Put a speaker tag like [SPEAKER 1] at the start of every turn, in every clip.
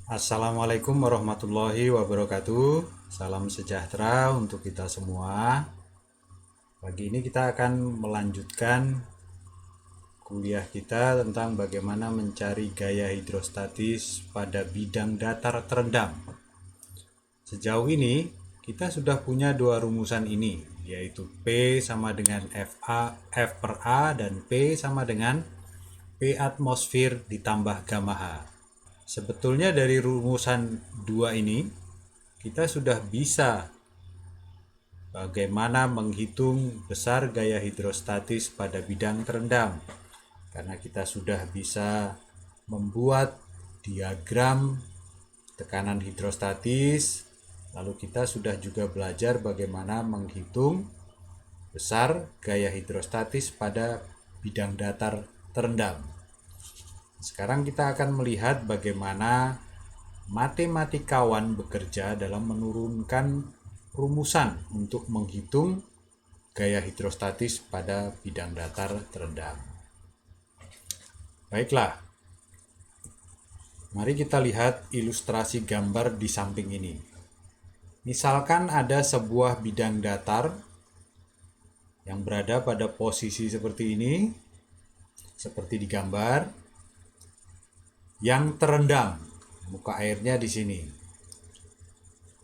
[SPEAKER 1] Assalamualaikum warahmatullahi wabarakatuh. Salam sejahtera untuk kita semua. Pagi ini kita akan melanjutkan kuliah kita tentang bagaimana mencari gaya hidrostatis pada bidang datar terendam. Sejauh ini kita sudah punya dua rumusan ini, yaitu P sama dengan F per A dan P sama dengan P atmosfer ditambah gamma H. Sebetulnya dari rumusan dua ini kita sudah bisa bagaimana menghitung besar gaya hidrostatis pada bidang terendam, karena kita sudah bisa membuat diagram tekanan hidrostatis, lalu kita sudah juga belajar bagaimana menghitung besar gaya hidrostatis pada bidang datar terendam. Sekarang kita akan melihat bagaimana matematikawan bekerja dalam menurunkan rumusan untuk menghitung gaya hidrostatis pada bidang datar terendam. Baiklah, mari kita lihat ilustrasi gambar di samping ini. Misalkan ada sebuah bidang datar yang berada pada posisi seperti ini, seperti di gambar, yang terendam, muka airnya di sini.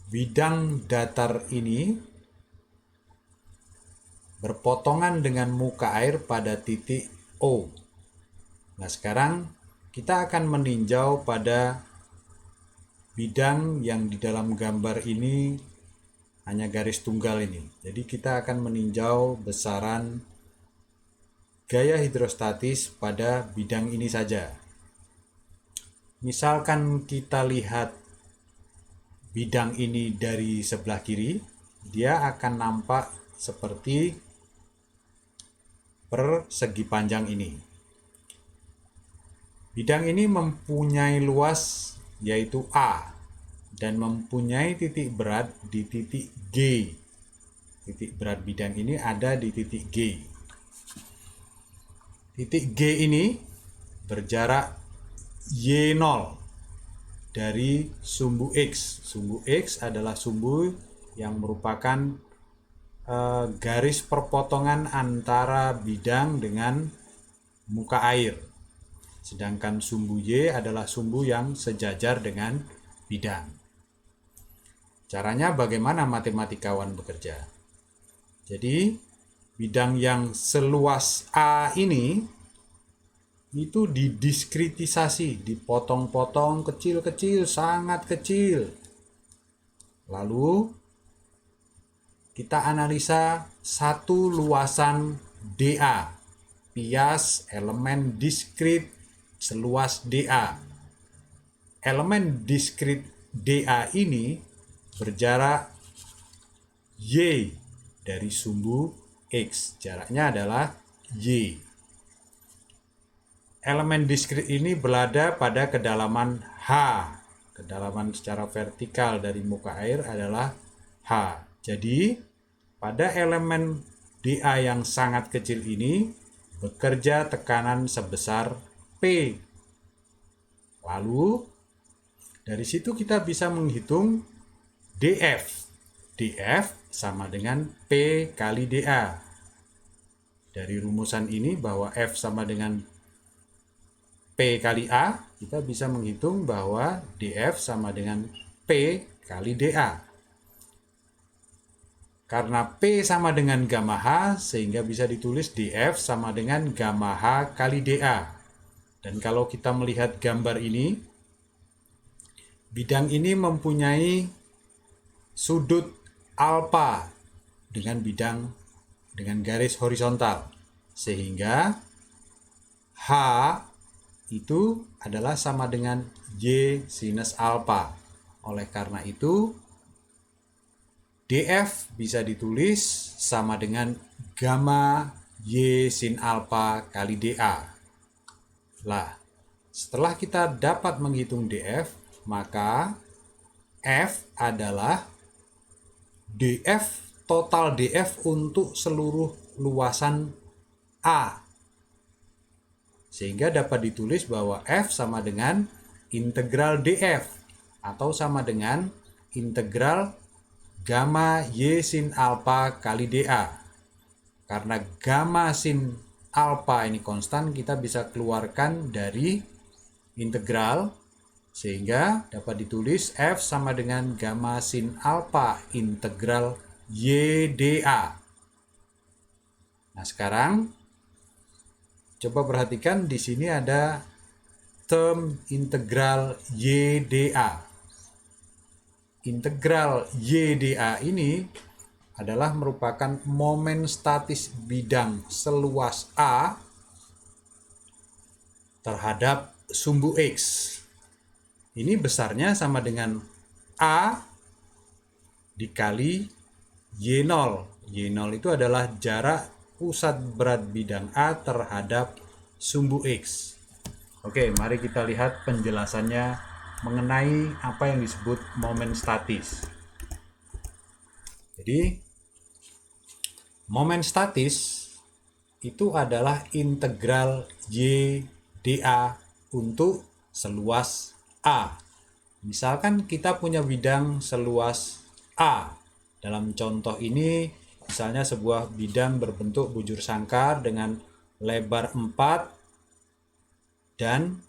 [SPEAKER 1] Bidang datar ini berpotongan dengan muka air pada titik O. Nah, sekarang kita akan meninjau pada bidang yang di dalam gambar ini hanya garis tunggal ini. Jadi kita akan meninjau besaran gaya hidrostatis pada bidang ini saja. Misalkan kita lihat bidang ini dari sebelah kiri, dia akan nampak seperti persegi panjang ini. Bidang ini mempunyai luas yaitu A dan mempunyai titik berat di titik G. Titik berat bidang ini ada di titik G. Titik G ini berjarak Y0 dari sumbu X. Sumbu X adalah sumbu yang merupakan garis perpotongan antara bidang dengan muka air. Sedangkan sumbu Y adalah sumbu yang sejajar dengan bidang. Caranya bagaimana matematikawan bekerja? Jadi bidang yang seluas A ini itu didiskritisasi, dipotong-potong kecil-kecil, sangat kecil. Lalu kita analisa satu luasan dA, bias elemen diskrit seluas dA. Elemen diskrit dA ini berjarak Y dari sumbu X. Jaraknya adalah Y. Elemen diskrit ini berada pada kedalaman H. Kedalaman secara vertikal dari muka air adalah H. Jadi, pada elemen dA yang sangat kecil ini bekerja tekanan sebesar P. Lalu, dari situ kita bisa menghitung dF. dF sama dengan P kali dA. Dari rumusan ini bahwa F sama dengan P kali A, kita bisa menghitung bahwa dF sama dengan P kali dA. Karena P sama dengan gamma H, sehingga bisa ditulis dF sama dengan gamma H kali dA. Dan kalau kita melihat gambar ini, bidang ini mempunyai sudut alfa dengan garis horizontal, sehingga H itu adalah sama dengan Y sinus alfa. Oleh karena itu, dF bisa ditulis sama dengan gamma Y sin alfa kali dA. Lah, setelah kita dapat menghitung dF, maka F adalah dF, total dF untuk seluruh luasan A. Sehingga dapat ditulis bahwa F sama dengan integral dF. atau sama dengan integral gamma Y sin alpha kali dA. Karena gamma sin alpha ini konstan, kita bisa keluarkan dari integral, sehingga dapat ditulis F sama dengan gamma sin alpha integral Y dA. Nah, sekarang coba perhatikan di sini ada term integral Y dA. Integral Y dA ini adalah merupakan momen statis bidang seluas A terhadap sumbu X. Ini besarnya sama dengan A dikali Y0. Y0 itu adalah jarak pusat berat bidang A terhadap sumbu X. Oke, mari kita lihat penjelasannya mengenai apa yang disebut momen statis. Jadi, momen statis itu adalah integral Y dA untuk seluas A. Misalkan kita punya bidang seluas A. Dalam contoh ini, misalnya sebuah bidang berbentuk bujur sangkar dengan lebar 4 dan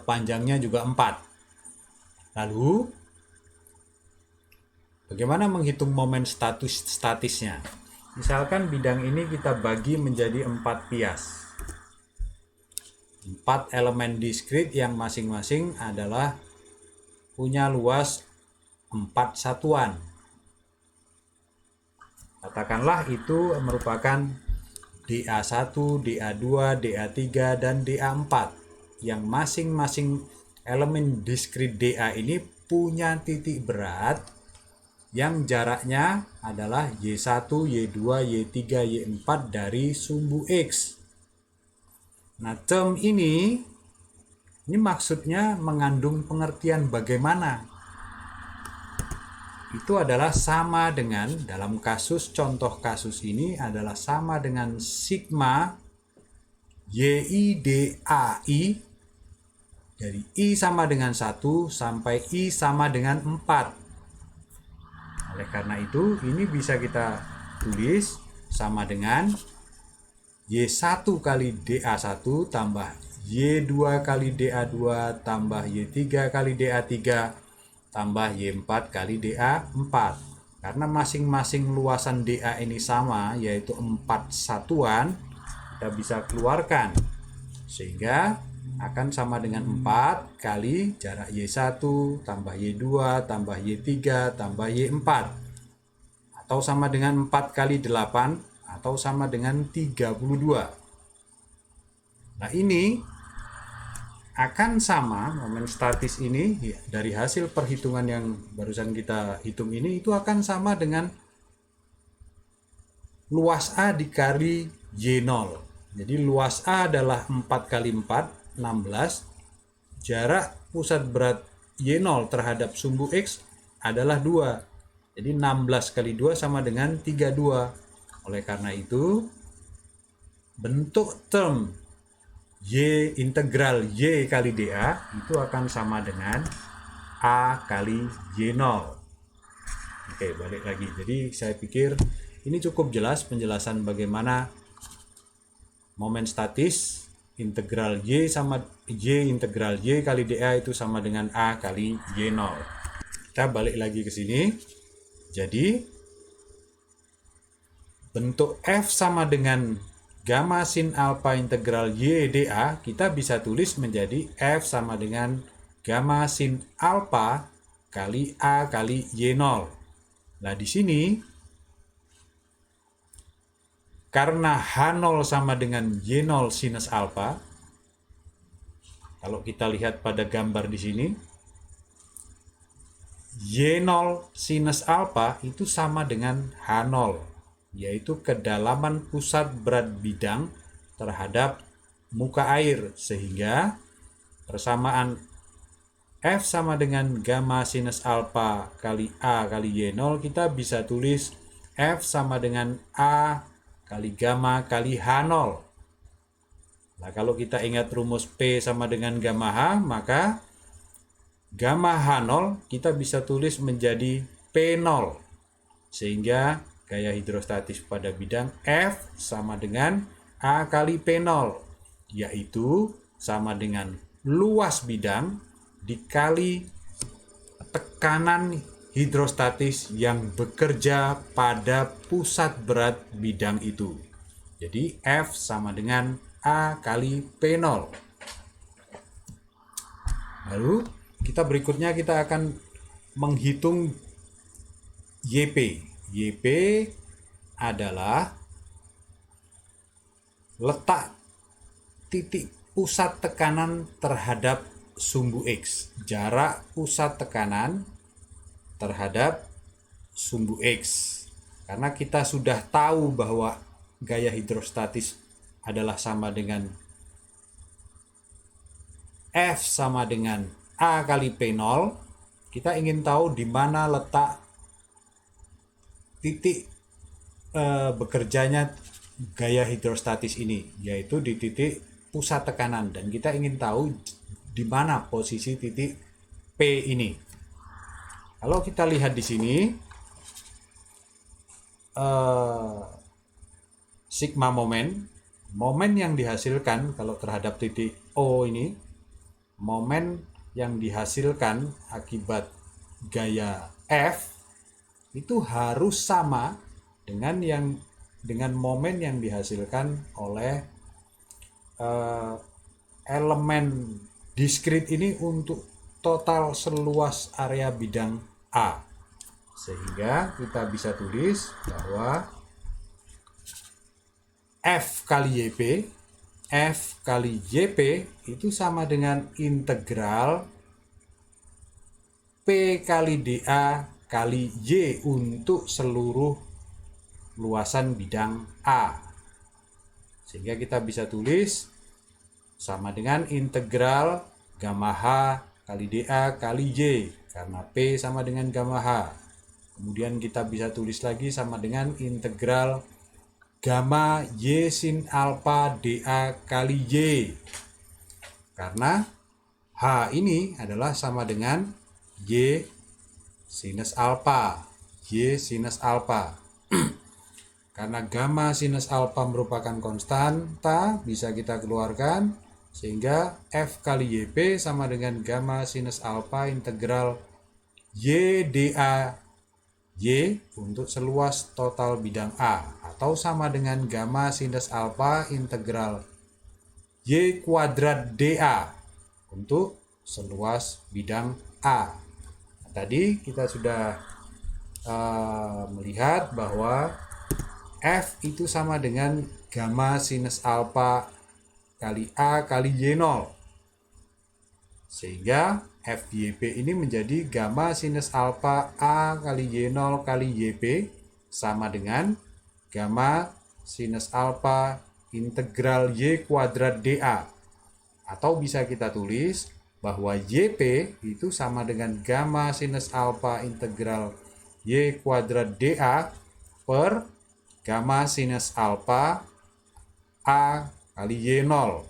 [SPEAKER 1] panjangnya juga 4. Lalu, bagaimana menghitung momen statisnya? Misalkan bidang ini kita bagi menjadi 4 pias. 4 elemen diskrit yang masing-masing adalah punya luas 4 satuan. Katakanlah itu merupakan DA1, DA2, DA3, dan DA4 yang masing-masing elemen diskrit DA ini punya titik berat yang jaraknya adalah Y1, Y2, Y3, Y4 dari sumbu X. Nah, term ini maksudnya mengandung pengertian bagaimana. Itu adalah sama dengan, dalam contoh kasus ini adalah sama dengan sigma YI/DAI dari I sama dengan 1 sampai I sama dengan 4. Oleh karena itu, ini bisa kita tulis sama dengan Y1 kali DA1 tambah Y2 kali DA2 tambah Y3 kali DA3 tambah Y4 kali DA4. Karena masing-masing luasan DA ini sama, yaitu 4 satuan, kita bisa keluarkan. Sehingga akan sama dengan 4 kali jarak Y1 tambah Y2 tambah Y3 tambah Y4. Atau sama dengan 4 kali 8, atau sama dengan 32. Nah, ini akan sama, momen statis ini ya, dari hasil perhitungan yang barusan kita hitung ini, itu akan sama dengan luas A dikali Y0. Jadi luas A adalah 4 kali 4, 16. Jarak pusat berat Y0 terhadap sumbu X adalah 2. Jadi 16 kali 2 sama dengan 32. Oleh karena itu, bentuk term Y integral Y kali dA itu akan sama dengan A kali Y0. Oke, balik lagi. Jadi saya pikir ini cukup jelas penjelasan bagaimana momen statis integral Y sama Y integral Y kali dA itu sama dengan A kali Y0. Kita balik lagi ke sini. Jadi bentuk F sama dengan gamma sin alpha integral Y dA kita bisa tulis menjadi F sama dengan gamma sin alpha kali A kali Y0. Nah, di sini karena H0 sama dengan Y0 sinus alpha, kalau kita lihat pada gambar di sini, Y0 sinus alpha itu sama dengan H0, yaitu kedalaman pusat berat bidang terhadap muka air, sehingga persamaan F sama dengan gamma sinus alpha kali A kali Y0 kita bisa tulis F sama dengan A kali gamma kali H0. Nah, kalau kita ingat rumus P sama dengan gamma H, maka gamma H0 kita bisa tulis menjadi P0. Sehingga gaya hidrostatis pada bidang F sama dengan A kali P0, yaitu sama dengan luas bidang dikali tekanan hidrostatis yang bekerja pada pusat berat bidang itu. Jadi F sama dengan A kali P0. Lalu berikutnya kita akan menghitung YP. YP adalah letak titik pusat tekanan terhadap sumbu X. Jarak pusat tekanan terhadap sumbu X. Karena kita sudah tahu bahwa gaya hidrostatis adalah sama dengan F sama dengan A kali P0, kita ingin tahu di mana letak titik bekerjanya gaya hidrostatis ini, yaitu di titik pusat tekanan, dan kita ingin tahu di mana posisi titik P ini. Kalau kita lihat di sini, sigma momen yang dihasilkan kalau terhadap titik O ini, momen yang dihasilkan akibat gaya F itu harus sama dengan momen yang dihasilkan oleh elemen diskrit ini untuk total seluas area bidang A. Sehingga kita bisa tulis bahwa F kali YP itu sama dengan integral P kali dA kali Y untuk seluruh luasan bidang A. Sehingga kita bisa tulis sama dengan integral gamma H kali dA kali Y, karena P sama dengan gamma H. Kemudian kita bisa tulis lagi sama dengan integral gamma Y sin alpha dA kali Y, karena H ini adalah sama dengan Y sinus alpha. Y sinus alpha. Karena gamma sinus alpha merupakan konstanta, bisa kita keluarkan, sehingga F kali YP sama dengan gamma sinus alpha integral Y dA Y untuk seluas total bidang A, atau sama dengan gamma sinus alpha integral Y kuadrat dA untuk seluas bidang A. Nah, tadi kita sudah melihat bahwa F itu sama dengan gamma sinus alpha kali A kali Y0. Sehingga FYP ini menjadi gamma sinus alpha A kali Y0 kali YP sama dengan gamma sinus alpha integral Y kuadrat dA. Atau bisa kita tulis bahwa YP itu sama dengan gamma sinus alpha integral Y kuadrat dA per gamma sinus alpha A kali Y0.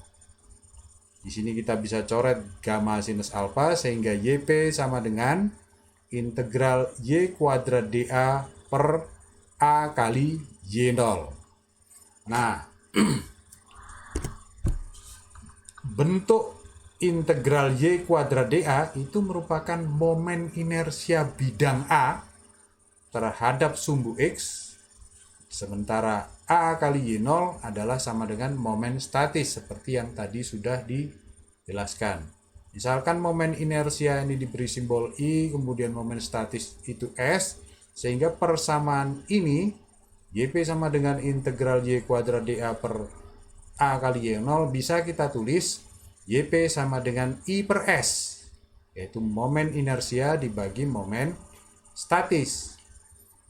[SPEAKER 1] Di sini kita bisa coret gamma sinus alpha sehingga YP sama dengan integral Y kuadrat dA per A kali Y0. Nah, bentuk integral Y kuadrat dA itu merupakan momen inersia bidang A terhadap sumbu X, sementara A kali Y0 adalah sama dengan momen statis seperti yang tadi sudah dijelaskan. Misalkan momen inersia ini diberi simbol I, kemudian momen statis itu S, sehingga persamaan ini YP sama dengan integral Y kuadrat dA per A kali Y0 bisa kita tulis YP sama dengan I per S, yaitu momen inersia dibagi momen statis.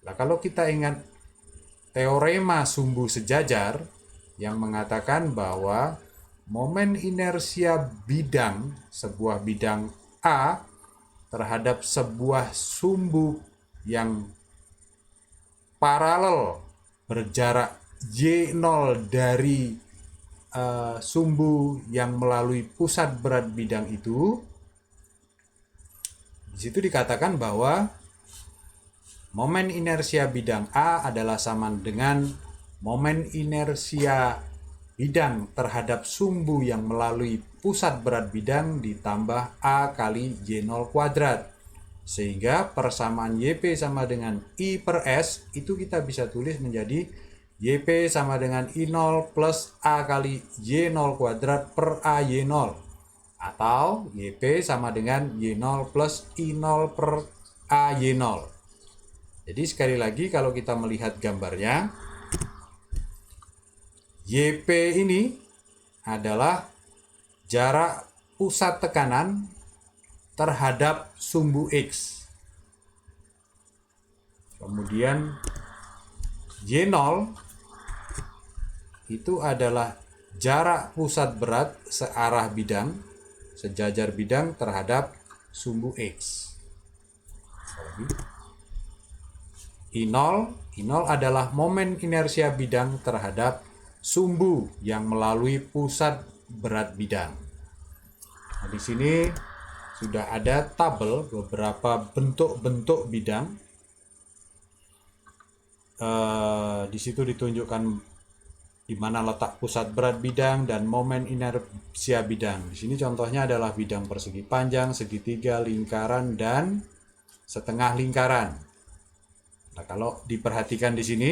[SPEAKER 1] Nah, kalau kita ingat teorema sumbu sejajar yang mengatakan bahwa momen inersia bidang, sebuah bidang A terhadap sebuah sumbu yang paralel berjarak Y0 dari sumbu yang melalui pusat berat bidang itu Di situ dikatakan bahwa momen inersia bidang A adalah sama dengan momen inersia bidang terhadap sumbu yang melalui pusat berat bidang ditambah A kali Y0 kuadrat. Sehingga persamaan YP sama dengan I per S itu kita bisa tulis menjadi YP sama dengan I0 plus A kali Y0 kuadrat per AY0. Atau YP sama dengan Y0 plus I0 per AY0. Jadi sekali lagi kalau kita melihat gambarnya, YP ini adalah jarak pusat tekanan terhadap sumbu X. Kemudian Y0 itu adalah jarak pusat berat searah bidang, sejajar bidang terhadap sumbu X. I0 adalah momen inersia bidang terhadap sumbu yang melalui pusat berat bidang. Nah, di sini sudah ada tabel beberapa bentuk-bentuk bidang. Di situ ditunjukkan di mana letak pusat berat bidang dan momen inersia bidang. Di sini contohnya adalah bidang persegi panjang, segitiga, lingkaran, dan setengah lingkaran. Nah, kalau diperhatikan di sini,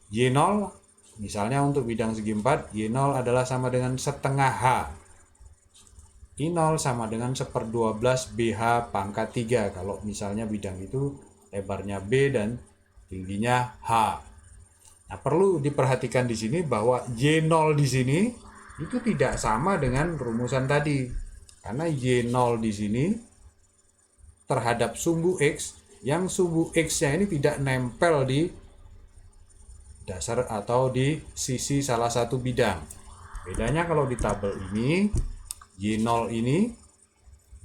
[SPEAKER 1] Y0 misalnya untuk bidang segi 4, Y0 adalah sama dengan setengah H. I0 sama dengan 1/12 BH pangkat 3 kalau misalnya bidang itu lebarnya B dan tingginya H. Nah, perlu diperhatikan di sini bahwa Y0 di sini itu tidak sama dengan rumusan tadi. Karena Y0 di sini terhadap sumbu X, yang sumbu X-nya ini tidak nempel di dasar atau di sisi salah satu bidang. Bedanya kalau di tabel ini, Y0 ini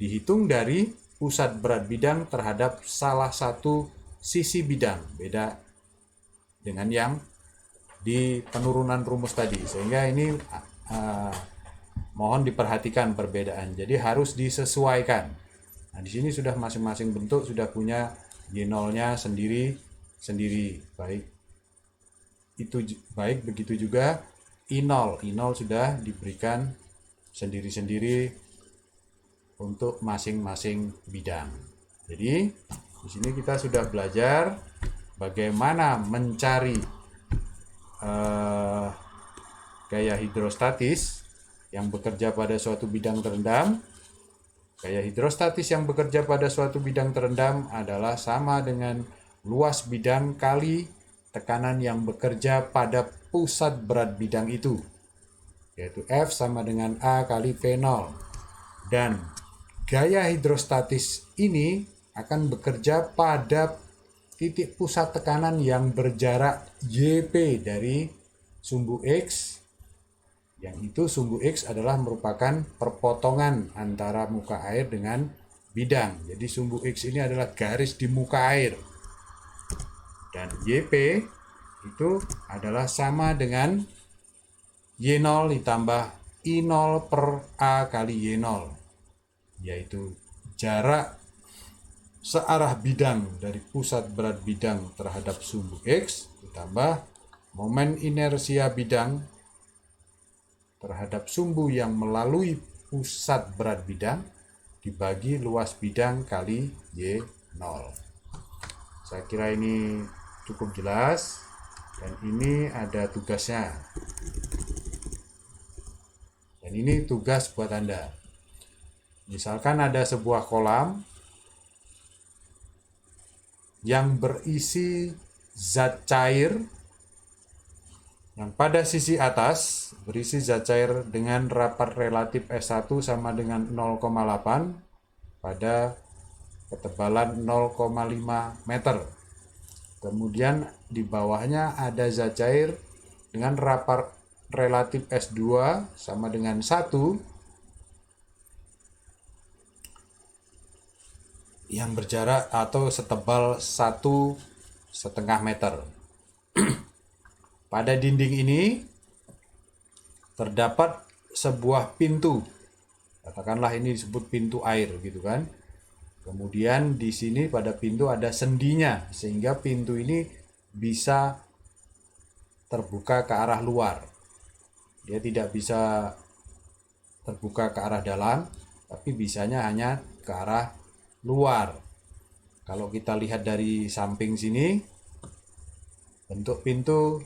[SPEAKER 1] dihitung dari pusat berat bidang terhadap salah satu sisi bidang. Beda dengan yang di penurunan rumus tadi. Sehingga ini mohon diperhatikan perbedaan. Jadi harus disesuaikan. Nah, di sini sudah masing-masing bentuk sudah punya Y0-nya sendiri. Baik begitu juga I0. I0 sudah diberikan sendiri-sendiri untuk masing-masing bidang. Jadi di sini kita sudah belajar bagaimana mencari gaya hidrostatis yang bekerja pada suatu bidang terendam. Gaya hidrostatis yang bekerja pada suatu bidang terendam adalah sama dengan luas bidang kali tekanan yang bekerja pada pusat berat bidang itu, yaitu F sama dengan A kali V0. Dan gaya hidrostatis ini akan bekerja pada titik pusat tekanan yang berjarak YP dari sumbu X, yang itu sumbu X adalah merupakan perpotongan antara muka air dengan bidang. Jadi sumbu X ini adalah garis di muka air. Dan YP itu adalah sama dengan Y0 ditambah I0 per A kali Y0, yaitu jarak searah bidang dari pusat berat bidang terhadap sumbu X ditambah momen inersia bidang terhadap sumbu yang melalui pusat berat bidang dibagi luas bidang kali Y0. Saya kira ini cukup jelas dan ini ada tugasnya. Dan ini tugas buat Anda. Misalkan ada sebuah kolam yang berisi zat cair yang pada sisi atas berisi zat cair dengan rapat relatif S1 sama dengan 0,8 pada ketebalan 0,5 meter. Kemudian di bawahnya ada zat cair dengan rapat relatif S2 sama dengan 1 yang berjarak atau setebal 1,5 meter. Pada dinding ini terdapat sebuah pintu. Katakanlah ini disebut pintu air gitu kan. Kemudian di sini pada pintu ada sendinya, sehingga pintu ini bisa terbuka ke arah luar. Dia tidak bisa terbuka ke arah dalam, tapi bisanya hanya ke arah luar. Kalau kita lihat dari samping sini, bentuk pintu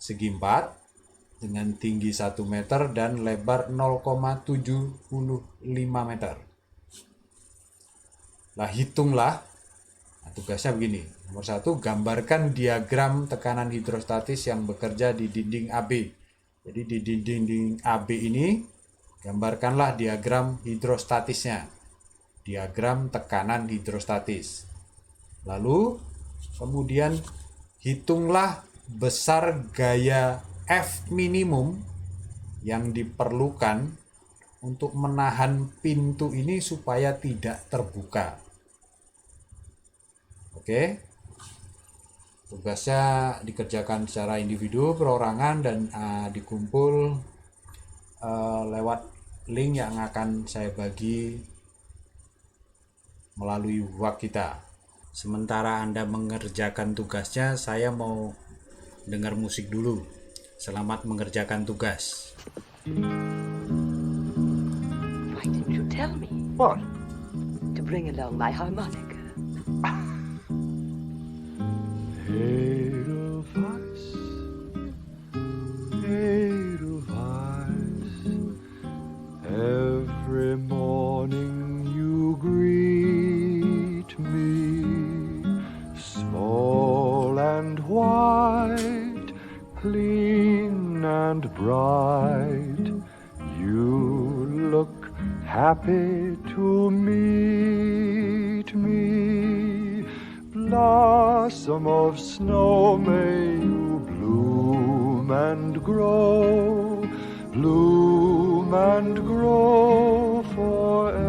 [SPEAKER 1] segi 4 dengan tinggi 1 meter dan lebar 0,75 meter. Lah hitunglah. Nah, tugasnya begini. Nomor 1, gambarkan diagram tekanan hidrostatis yang bekerja di dinding AB. Jadi di dinding AB ini gambarkanlah diagram hidrostatisnya. Diagram tekanan hidrostatis. Lalu kemudian hitunglah besar gaya F minimum yang diperlukan untuk menahan pintu ini supaya tidak terbuka. Oke. Tugasnya dikerjakan secara individu, perorangan, dan dikumpul lewat link yang akan saya bagi melalui WhatsApp kita. Sementara Anda mengerjakan tugasnya, saya mau dengar musik dulu. Selamat mengerjakan tugas.
[SPEAKER 2] Why didn't you tell me
[SPEAKER 3] What?
[SPEAKER 2] to bring along my harmonica?
[SPEAKER 3] Edelweiss, Edelweiss, every morning you greet me, small and white, clean and bright, you look happy to meet me. Blossom of snow, may you bloom and grow forever.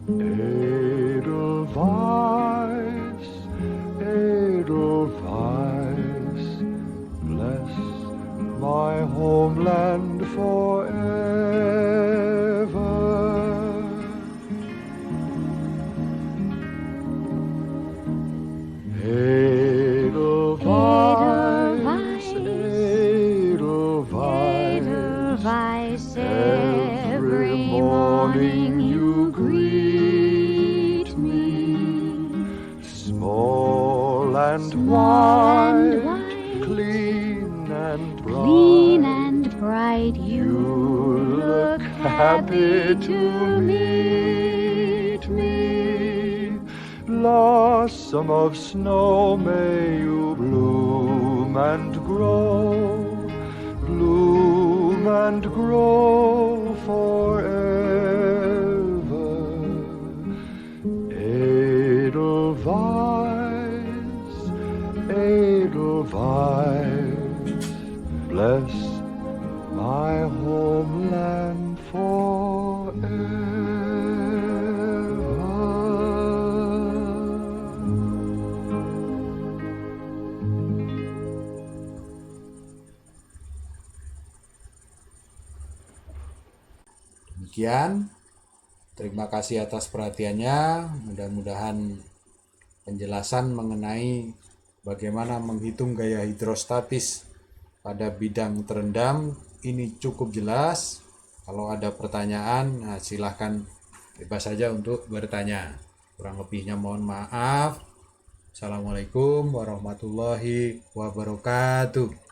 [SPEAKER 3] Edelweiss, Edelweiss, bless my homeland forever. Edelweiss, Edelweiss, every morning you greet me, small and white, clean and bright, you look happy to meet me. Blossom of snow, may you bloom and grow forever. Edelweiss, Edelweiss, bless my homeland
[SPEAKER 1] Demikian, terima kasih atas perhatiannya. Mudah-mudahan penjelasan mengenai bagaimana menghitung gaya hidrostatis pada bidang terendam ini cukup jelas. Kalau ada pertanyaan, silahkan bebas saja untuk bertanya. Kurang lebihnya mohon maaf. Assalamualaikum warahmatullahi wabarakatuh.